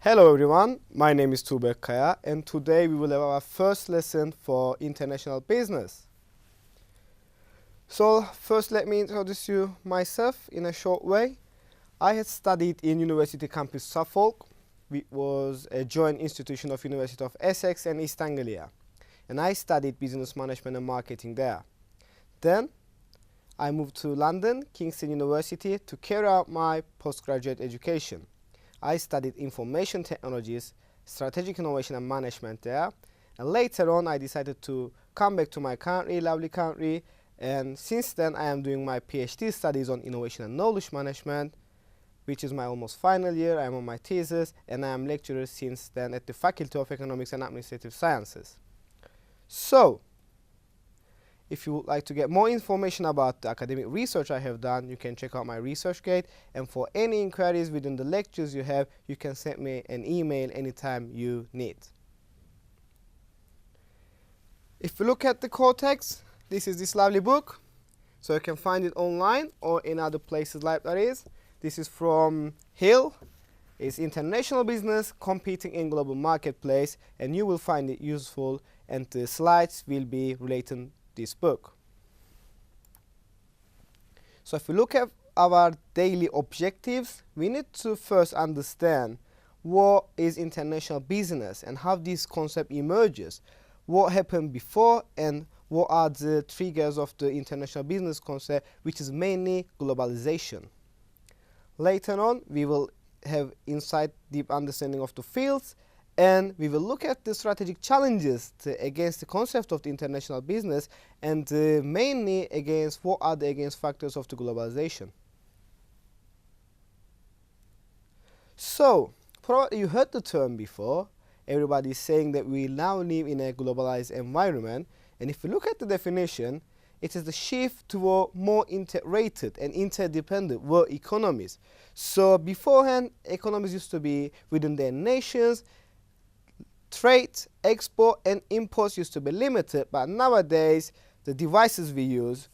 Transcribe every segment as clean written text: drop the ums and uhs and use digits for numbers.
Hello everyone, my name is Tuğberk Kaya and today we will have our first lesson for international business. So first let me introduce you myself in a short way. I had studied in University Campus Suffolk, which was a joint institution of University of Essex and East Anglia. And I studied business management and marketing there. Then I moved to London, Kingston University to carry out my postgraduate education. I studied information technologies, strategic innovation and management there. And later on I decided to come back to my country, lovely country, and since then I am doing my PhD studies on innovation and knowledge management, which is my almost final year. I am on my thesis and I am lecturer since then at the Faculty of Economics and Administrative Sciences. So, if you would like to get more information about the academic research I have done, you can check out my ResearchGate, and for any inquiries within the lectures you have, you can send me an email anytime you need. If you look at the core text, this is this lovely book, so you can find it online or in other places libraries. This is from Hill. It's International Business Competing in Global Marketplace, and you will find it useful, and the slides will be related this book. So if we look at our daily objectives, we need to first understand what is international business and how this concept emerges, what happened before, and what are the triggers of the international business concept, which is mainly globalization. Later on, we will have insight, deep understanding of the fields, and we will look at the strategic challenges against the concept of the international business, and mainly against what are the against factors of the globalization. So, probably you heard the term before. Everybody is saying that we now live in a globalized environment, and if you look at the definition, it is the shift toward more integrated and interdependent world economies. So beforehand, economies used to be within their nations. Trade, export and imports used to be limited, but nowadays the devices we use,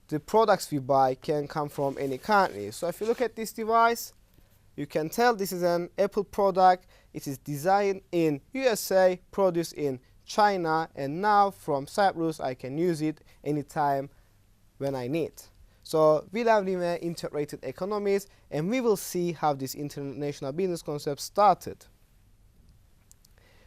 the products we buy can come from any country. So if you look at this device, you can tell this is an Apple product. It is designed in USA, produced in China, and now from Cyprus I can use it anytime when I need. So we live in integrated economies, and we will see how this international business concept started.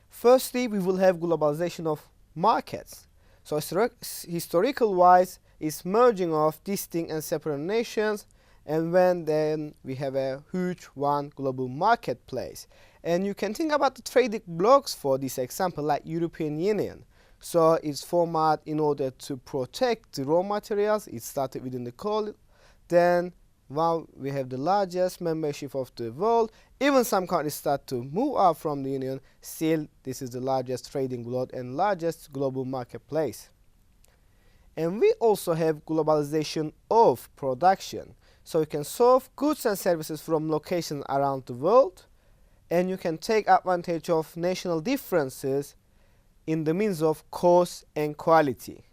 Firstly, we will have globalization of markets. So historical wise, it's merging of distinct and separate nations, and then we have a huge one global marketplace. And you can think about the trading blocks for this example, like European Union. So it's formed in order to protect the raw materials. It started within the coal. Then now we have the largest membership of the world. Even some countries start to move out from the Union. Still, this is the largest trading bloc and largest global marketplace. And we also have globalization of production. So you can source goods and services from locations around the world, and you can take advantage of national differences in the means of cost and quality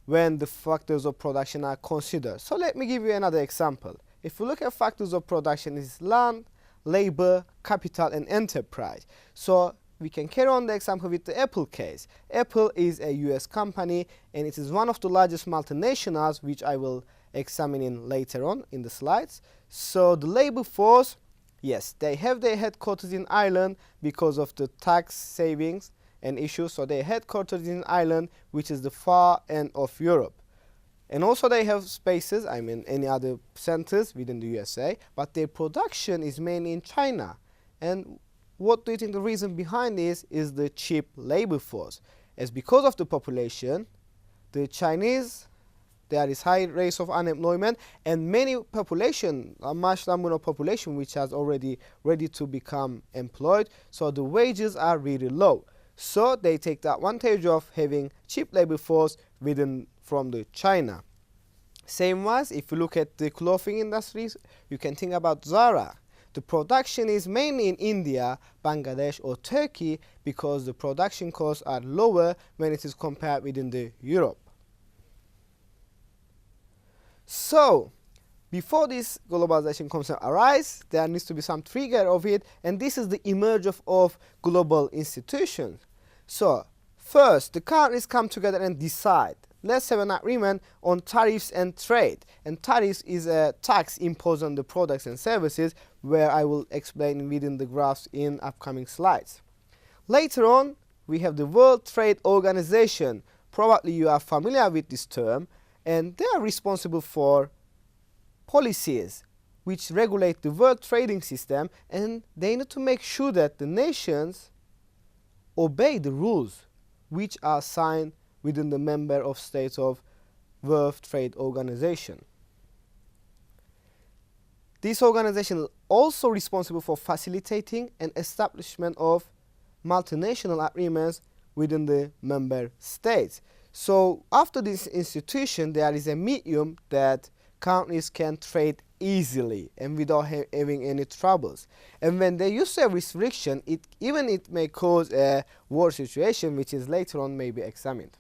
when the factors of production are considered. So let me give you another example. If you look at factors of production, it's land, labor, capital and enterprise. So we can carry on the example with the Apple case. Apple is a US company, and it is one of the largest multinationals, which I will examine in later on in the slides. So the labor force, yes, they have their headquarters in Ireland because of the tax savings and issues. So their headquarters in Ireland, which is the far end of Europe. And also they have spaces, I mean any other centers within the USA, but their production is mainly in China. And what do you think the reason behind this is the cheap labor force? As because of the population, the Chinese, there is high rates of unemployment, and many population, a much number of population which has already ready to become employed, so the wages are really low. So they take the advantage of having cheap labor force from the China. Same was if you look at the clothing industries, you can think about Zara. The production is mainly in India, Bangladesh or Turkey because the production costs are lower when it is compared within the Europe. So before this globalization concept arises, there needs to be some trigger of it, and this is the emerge of global institutions. So first, the countries come together and decide, let's have an agreement on tariffs and trade. And tariffs is a tax imposed on the products and services, where I will explain within the graphs in upcoming slides. Later on, we have the World Trade Organization. Probably you are familiar with this term, and they are responsible for policies which regulate the world trading system, and they need to make sure that the nations obey the rules which are signed within the member of states of World Trade Organization. This organization is also responsible for facilitating and establishment of multinational agreements within the member states. So after this institution, there is a medium that countries can trade easily and without having any troubles. And when they use a restriction, it may cause a war situation, which is later on may be examined.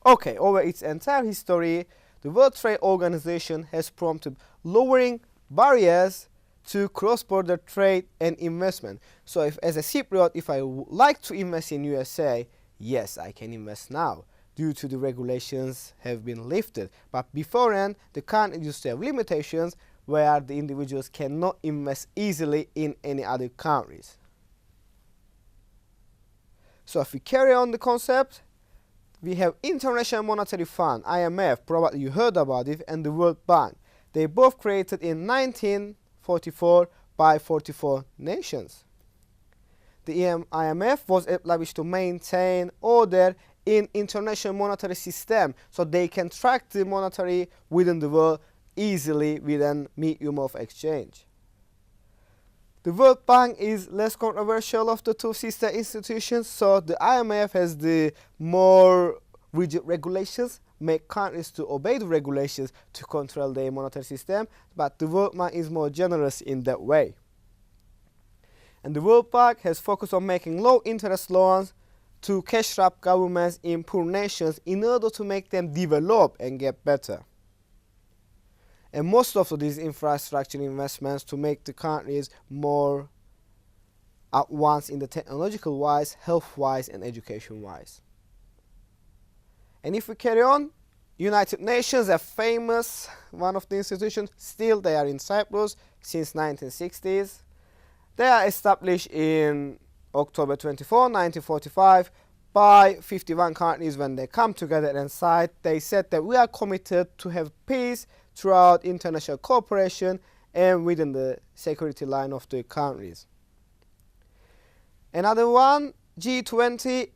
Okay, over its entire history, the World Trade Organization has prompted lowering barriers to cross-border trade and investment. So if, as a Cypriot, if I like to invest in USA, yes, I can invest now, due to the regulations have been lifted. But beforehand, the country used to have limitations where the individuals cannot invest easily in any other countries. So if we carry on the concept, we have International Monetary Fund, IMF, probably you heard about it, and the World Bank. They both created in 1944 by 44 nations. The IMF was established to maintain order in international monetary system, so they can track the monetary within the world easily with a medium of exchange. The World Bank is less controversial of the two sister institutions, so the IMF has the more rigid regulations, make countries to obey the regulations to control their monetary system, but the World Bank is more generous in that way. And the World Bank has focused on making low interest loans to cash-strapped governments in poor nations in order to make them develop and get better. And most of these infrastructure investments to make the countries more advanced in the technological wise, health wise, and education wise. And if we carry on, United Nations, a famous one of the institutions, still they are in Cyprus since 1960s. They are established in October 24, 1945 by 51 countries. When they come together and sign, they said that we are committed to have peace throughout international cooperation and within the security line of the countries. Another one, G20,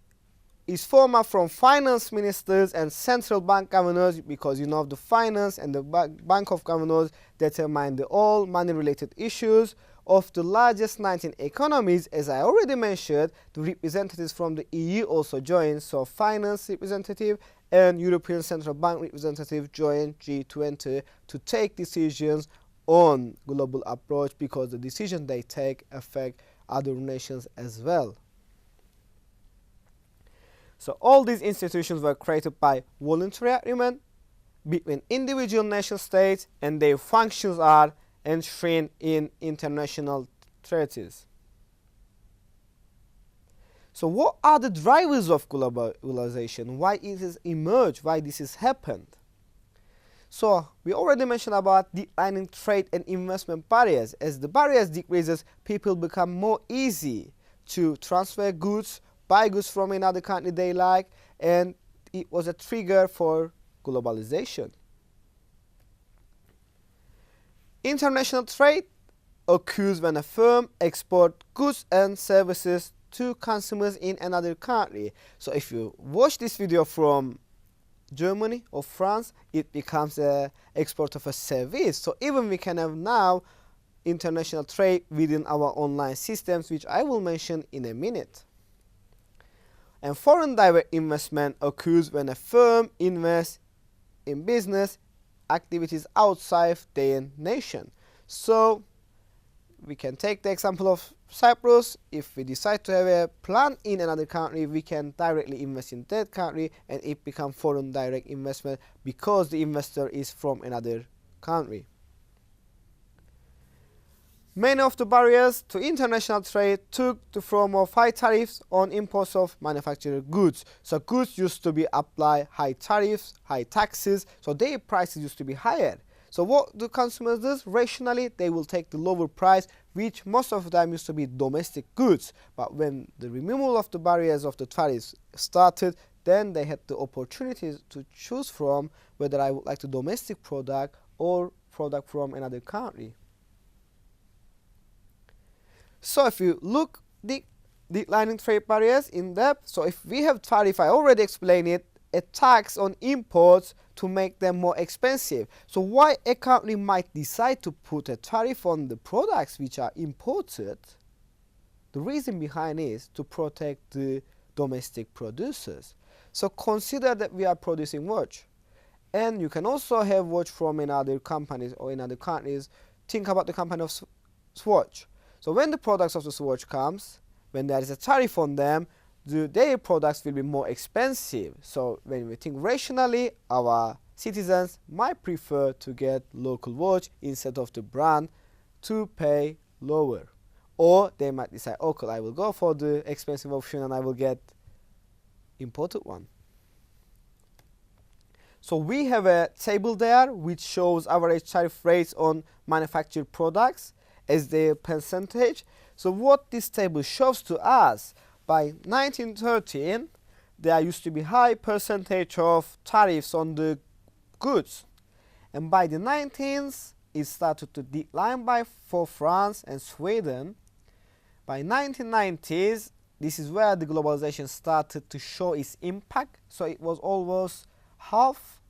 is formed from finance ministers and central bank governors, because you know the finance and the bank of governors determine all money related issues of the largest 19 economies. As I already mentioned, the representatives from the EU also join, so finance representative and European Central Bank representative join G20 to take decisions on global approach, because the decisions they take affect other nations as well. So all these institutions were created by voluntary agreement between individual nation states, and their functions are enshrined in international treaties. So what are the drivers of globalization? Why it has emerged? Why this has happened? So we already mentioned about declining trade and investment barriers. As the barriers decreases, people become more easy to transfer goods, buy goods from another country they like, and it was a trigger for globalization. International trade occurs when a firm exports goods and services to consumers in another country. So if you watch this video from Germany or France, it becomes an export of a service. So even we can have now international trade within our online systems, which I will mention in a minute. And foreign direct investment occurs when a firm invests in business activities outside their nation. So we can take the example of Cyprus. If we decide to have a plant in another country, we can directly invest in that country, and it becomes foreign direct investment because the investor is from another country. Many of the barriers to international trade took the form of high tariffs on imports of manufactured goods. So goods used to be applied high tariffs, high taxes, so their prices used to be higher. So what do consumers do? Rationally, they will take the lower price, which most of the time used to be domestic goods. But when the removal of the barriers of the tariffs started, then they had the opportunity to choose from whether I would like the domestic product or product from another country. So if you look the declining trade barriers in depth, so if we have tariff, I already explained it, a tax on imports to make them more expensive. So why a country might decide to put a tariff on the products which are imported? The reason behind is to protect the domestic producers. So consider that we are producing watch, and you can also have watch from another companies or in other countries. Think about the company of Swatch. So when the products of the Swatch comes, when there is a tariff on them, their products will be more expensive. So when we think rationally, our citizens might prefer to get local watch instead of the brand to pay lower. Or they might decide, okay, I will go for the expensive option and I will get imported one. So we have a table there which shows average tariff rates on manufactured products as their percentage. So what this table shows to us, by 1913, there used to be high percentage of tariffs on the goods. And by the 19th, it started to decline for France and Sweden. By 1990s, this is where the globalization started to show its impact. So it was almost half,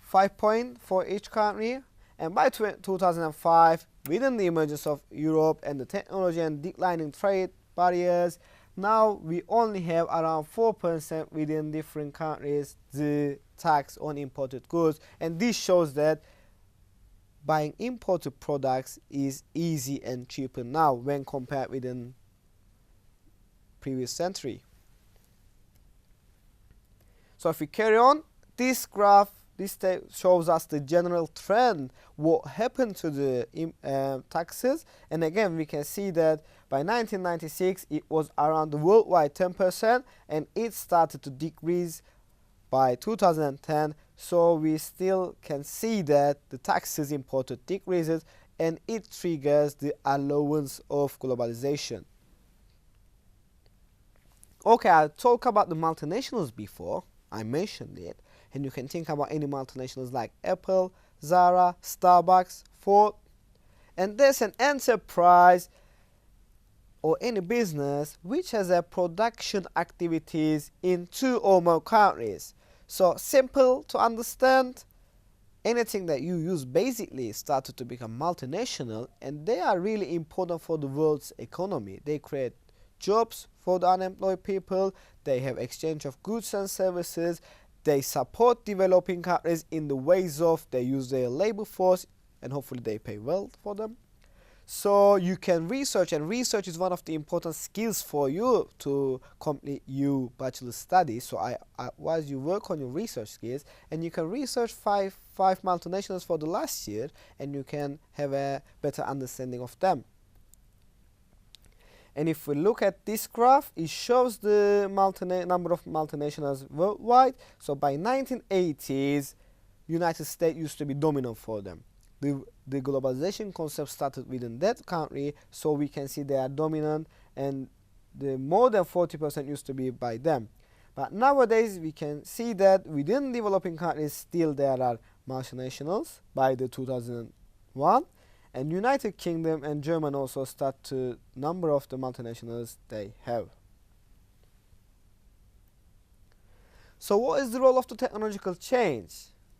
5 points for each country. And by 2005, within the emergence of Europe and the technology and declining trade barriers, now we only have around 4% within different countries the tax on imported goods, and this shows that buying imported products is easy and cheaper now when compared with the previous century. So if we carry on, this graph, this shows us the general trend, what happened to the taxes. And again, we can see that by 1996, it was around the worldwide 10%, and it started to decrease by 2010. So we still can see that the taxes imported decreases, and it triggers the allowance of globalization. Okay, I talked about the multinationals before, I mentioned it. And you can think about any multinationals like Apple, Zara, Starbucks, Ford. And there's an enterprise or any business which has a production activities in 2 or more countries. So simple to understand, anything that you use basically started to become multinational, and they are really important for the world's economy. They create jobs for the unemployed people, they have exchange of goods and services, they support developing countries in the ways of they use their labor force, and hopefully they pay well for them. So you can research, and research is one of the important skills for you to complete your bachelor studies. So I advise you work on your research skills, and you can research five multinationals for the last year, and you can have a better understanding of them. And if we look at this graph, it shows the number of multinationals worldwide. So by 1980s, United States used to be dominant for them. The globalization concept started within that country, so we can see they are dominant, and the more than 40% used to be by them. But nowadays, we can see that within developing countries, still there are multinationals by the 2001. And United Kingdom and Germany also start to number of the multinationals they have. So what is the role of the technological change?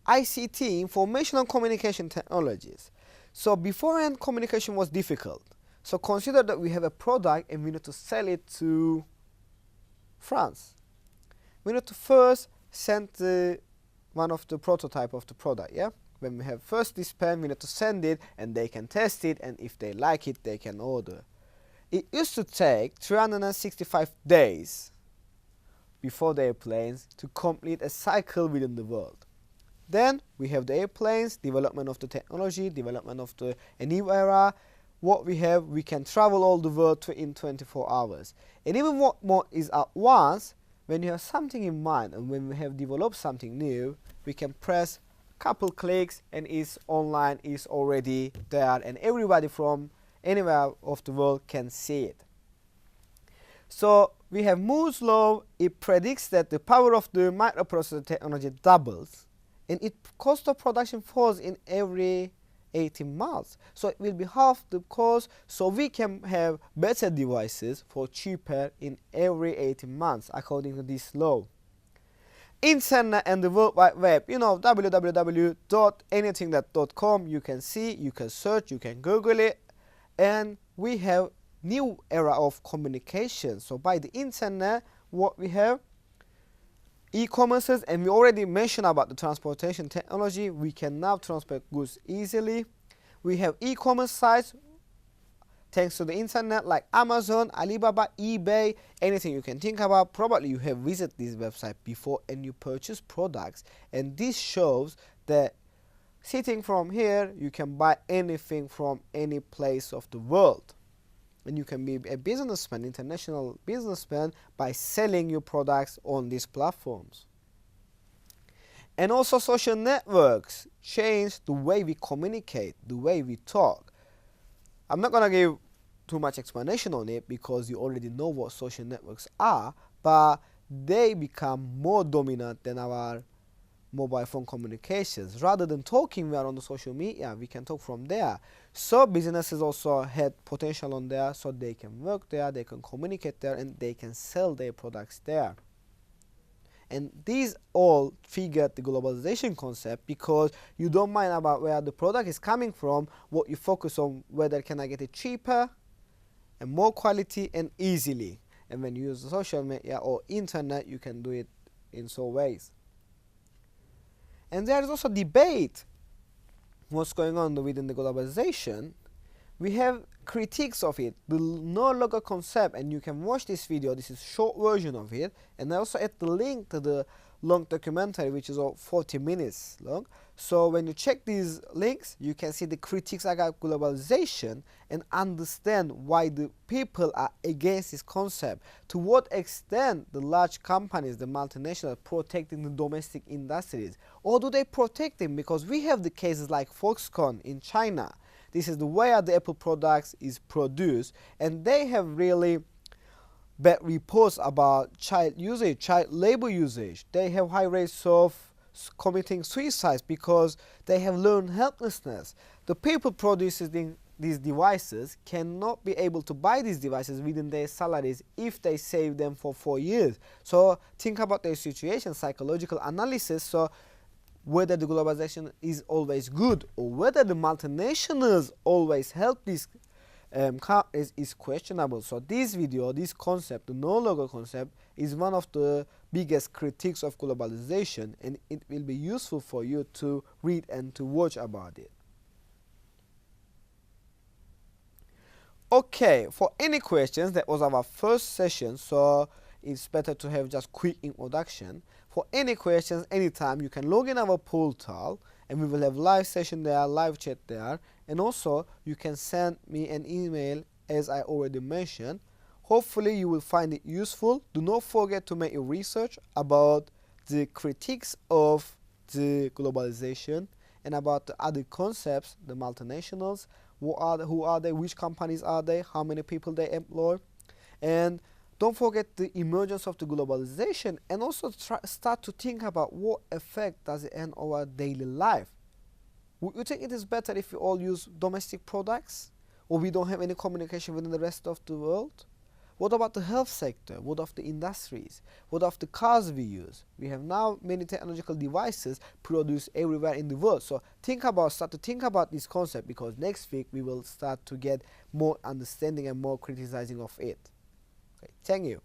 ICT, information and communication technologies. So beforehand, communication was difficult. So consider that we have a product and we need to sell it to France. We need to first send one of the prototype of the product, yeah? When we have first this pen, we need to send it, and they can test it, and if they like it, they can order. It used to take 365 days before the airplanes to complete a cycle within the world. Then we have the airplanes, development of the technology, development of a new era. what we have, we can travel all the world in 24 hours. And even what more is advanced, when you have something in mind and when we have developed something new, we can press a couple clicks and it's online, is already there, and everybody from anywhere of the world can see it. So we have Moore's law. It predicts that the power of the microprocessor technology doubles and its cost of production falls in every 18 months. So it will be half the cost, so we can have better devices for cheaper in every 18 months according to this law. Internet and the World Wide Web, you know, www.anythingthat.com, you can see, you can search, you can Google it, and we have new era of communication. So by the internet, what we have, e-commerces, and we already mentioned about the transportation technology. We can now transport goods easily. We have e-commerce sites thanks to the internet like Amazon, Alibaba, eBay, anything you can think about. Probably you have visited this website before and you purchase products, and this shows that sitting from here you can buy anything from any place of the world. And you can be a businessman, international businessman, by selling your products on these platforms. And also social networks change the way we communicate, the way we talk. I'm not going to give too much explanation on it because you already know what social networks are, but they become more dominant than our mobile phone communications. Rather than talking, we are on the social media, we can talk from there. So businesses also had potential on there, so they can work there, they can communicate there, and they can sell their products there. And these all figure the globalization concept, because you don't mind about where the product is coming from. What you focus on, whether can I get it cheaper and more quality and easily. And when you use social media or internet, you can do it in so ways. And there is also debate what's going on within the globalization. We have critiques of it, the no logo concept, and you can watch this video. This is a short version of it, and I also add the link to the long documentary, which is 40 minutes long. So when you check these links, you can see the critiques about globalization and understand why the people are against this concept. To what extent the large companies, the multinationals, protecting the domestic industries, or do they protect them? Because we have the cases like Foxconn in China. This is the way the Apple products is produced, and they have really bad reports about child usage, child labor usage. They have high rates of committing suicides because they have learned helplessness. The people producing these devices cannot be able to buy these devices within their salaries if they save them for 4 years. So think about their situation, psychological analysis. So whether the globalization is always good or whether the multinationals always help these is questionable. So this video, this concept, the no logo concept, is one of the biggest critiques of globalization, and it will be useful for you to read and to watch about it. Okay, for any questions, that was our first session, so it's better to have just quick introduction. For any questions, anytime, you can log in our portal, and we will have live session there, live chat there, and also you can send me an email as I already mentioned. Hopefully you will find it useful. Do not forget to make your research about the critiques of the globalization and about the other concepts, the multinationals, who are they, which companies are they, how many people they employ, and don't forget the emergence of the globalization, and also start to think about what effect does it have on our daily life. Would you think it is better if we all use domestic products, or we don't have any communication within the rest of the world? What about the health sector? What of the industries? What of the cars we use? We have now many technological devices produced everywhere in the world. So start to think about this concept, because next week we will start to get more understanding and more criticizing of it. Okay, thank you.